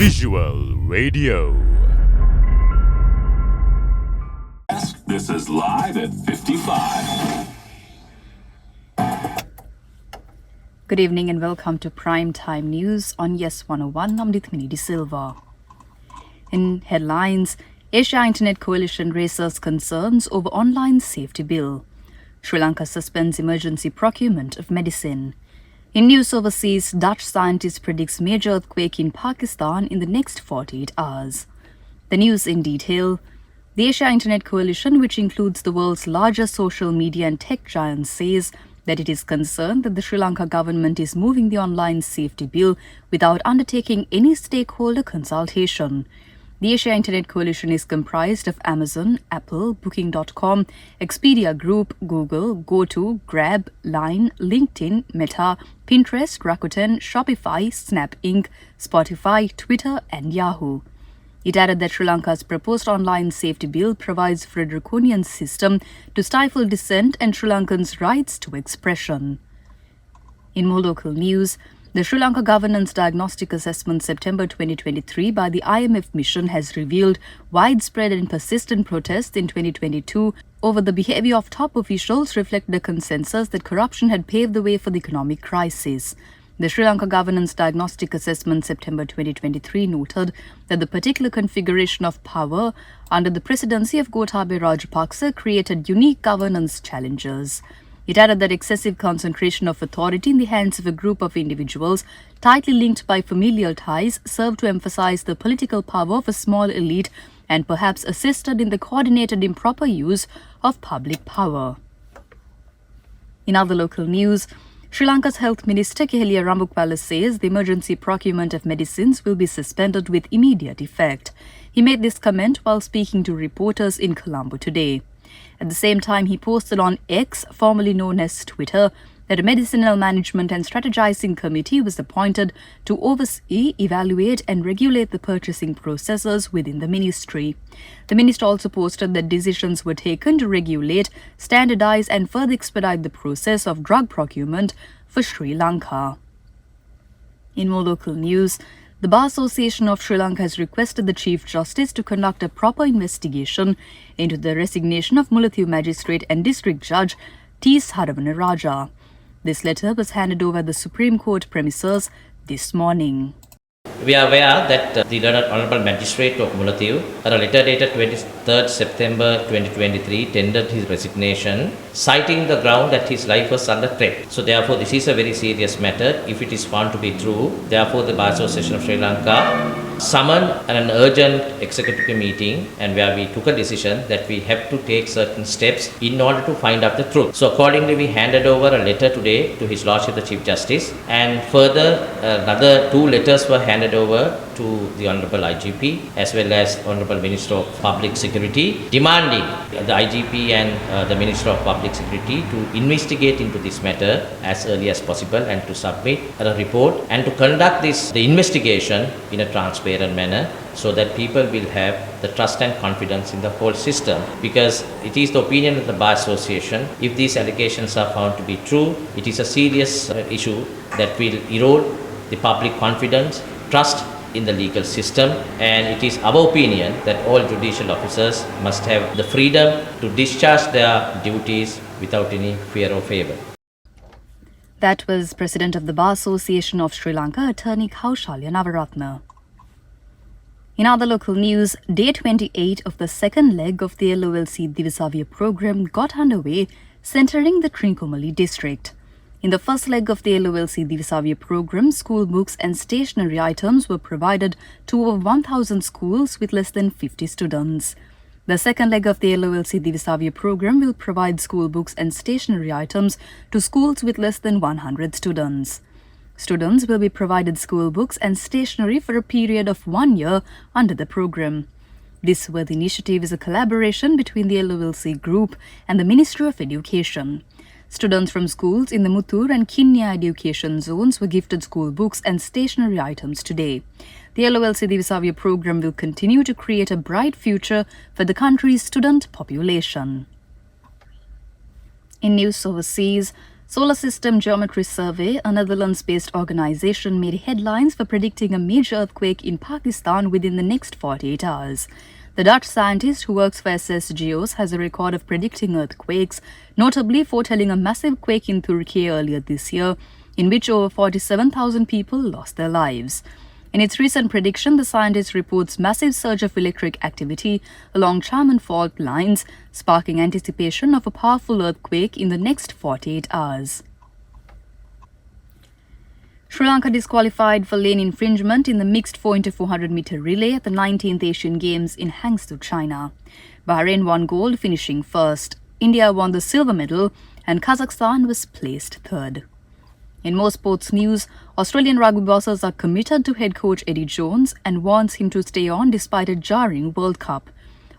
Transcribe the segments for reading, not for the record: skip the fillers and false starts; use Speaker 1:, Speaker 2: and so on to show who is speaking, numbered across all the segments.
Speaker 1: Visual Radio.
Speaker 2: This is Live at 55.
Speaker 3: Good evening and welcome to Prime Time News on Yes 101. I'm Dithmini De Silva. In headlines, Asia Internet Coalition raises concerns over online safety bill. Sri Lanka suspends emergency procurement of medicine. In news overseas, Dutch scientist predicts major earthquake in Pakistan in the next 48 hours. The news in detail. The Asia Internet Coalition, which includes the world's largest social media and tech giants, says that it is concerned that the Sri Lanka government is moving the online safety bill without undertaking any stakeholder consultation. The Asia Internet Coalition is comprised of Amazon, Apple, Booking.com, Expedia Group, Google, GoTo, Grab, Line, LinkedIn, Meta, Pinterest, Rakuten, Shopify, Snap Inc., Spotify, Twitter, and Yahoo. It added that Sri Lanka's proposed online safety bill provides for a draconian system to stifle dissent and Sri Lankans' rights to expression. In more local news, the Sri Lanka Governance Diagnostic Assessment September 2023 by the IMF mission has revealed widespread and persistent protests in 2022 over the behavior of top officials reflected a consensus that corruption had paved the way for the economic crisis. The Sri Lanka Governance Diagnostic Assessment September 2023 noted that the particular configuration of power under the presidency of Gotabaya Rajapaksa created unique governance challenges. It added that excessive concentration of authority in the hands of a group of individuals tightly linked by familial ties served to emphasize the political power of a small elite and perhaps assisted in the coordinated improper use of public power. In other local news, Sri Lanka's Health Minister Kehelia Rambukpala says the emergency procurement of medicines will be suspended with immediate effect. He made this comment while speaking to reporters in Colombo today. At the same time, he posted on X, formerly known as Twitter, that a medicinal management and strategizing committee was appointed to oversee, evaluate and regulate the purchasing processes within the ministry. The minister also posted that decisions were taken to regulate, standardize and further expedite the process of drug procurement for Sri Lanka. In more local news, the Bar Association of Sri Lanka has requested the Chief Justice to conduct a proper investigation into the resignation of Mullaitivu Magistrate and District Judge T. Saravana Raja. This letter was handed over at the Supreme Court premises this morning.
Speaker 4: We are aware that the Honourable Magistrate of Mullaitivu, at a letter dated 23rd September 2023, tendered his resignation, citing the ground that his life was under threat. So therefore, this is a very serious matter. If it is found to be true, therefore the Bar Association of Sri Lanka summoned an urgent executive meeting, and where we took a decision that we have to take certain steps in order to find out the truth. So accordingly, we handed over a letter today to His Lordship the Chief Justice, and further another 2 letters were handed over to the Honourable IGP as well as Honourable Minister of Public Security, demanding the IGP and the Minister of Public Security to investigate into this matter as early as possible and to submit a report and to conduct the investigation in a transparent manner, so that people will have the trust and confidence in the whole system. Because it is the opinion of the Bar Association, if these allegations are found to be true, it is a serious issue that will erode the public confidence, trust in the legal system, and it is our opinion that all judicial officers must have the freedom to discharge their duties without any fear or favour.
Speaker 3: That was President of the Bar Association of Sri Lanka, Attorney Kaushalya Navaratna. In other local news, Day 28 of the second leg of the LOLC Divisavia program got underway, centering the Trincomalee district. In the first leg of the LOLC Divisavia program, school books and stationery items were provided to over 1,000 schools with less than 50 students. The second leg of the LOLC Divisavia program will provide school books and stationery items to schools with less than 100 students. Students will be provided school books and stationery for a period of 1 year under the program. This worthy initiative is a collaboration between the LOLC group and the Ministry of Education. Students from schools in the Muttur and Kinya education zones were gifted school books and stationery items today. The LOLC Divisavia program will continue to create a bright future for the country's student population. In news overseas, Solar System Geometry Survey, a Netherlands-based organization, made headlines for predicting a major earthquake in Pakistan within the next 48 hours. The Dutch scientist who works for SSGeos has a record of predicting earthquakes, notably foretelling a massive quake in Turkey earlier this year, in which over 47,000 people lost their lives. In its recent prediction, the scientist reports massive surge of electric activity along Chaman fault lines, sparking anticipation of a powerful earthquake in the next 48 hours. Sri Lanka disqualified for lane infringement in the mixed 4x400 meter relay at the 19th Asian Games in Hangzhou, China. Bahrain won gold, finishing first. India won the silver medal, and Kazakhstan was placed third. In more sports news, Australian rugby bosses are committed to head coach Eddie Jones and wants him to stay on despite a jarring World Cup.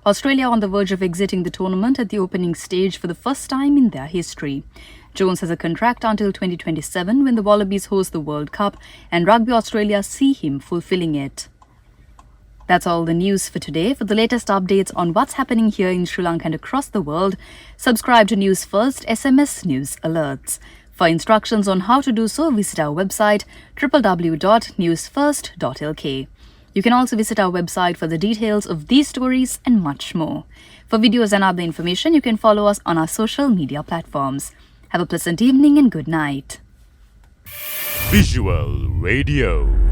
Speaker 3: Australia on the verge of exiting the tournament at the opening stage for the first time in their history. Jones has a contract until 2027 when the Wallabies host the World Cup, and Rugby Australia see him fulfilling it. That's all the news for today. For the latest updates on what's happening here in Sri Lanka and across the world, subscribe to News First SMS News Alerts. For instructions on how to do so, visit our website www.newsfirst.lk. You can also visit our website for the details of these stories and much more. For videos and other information, you can follow us on our social media platforms. Have a pleasant evening and good night.
Speaker 1: Visual Radio.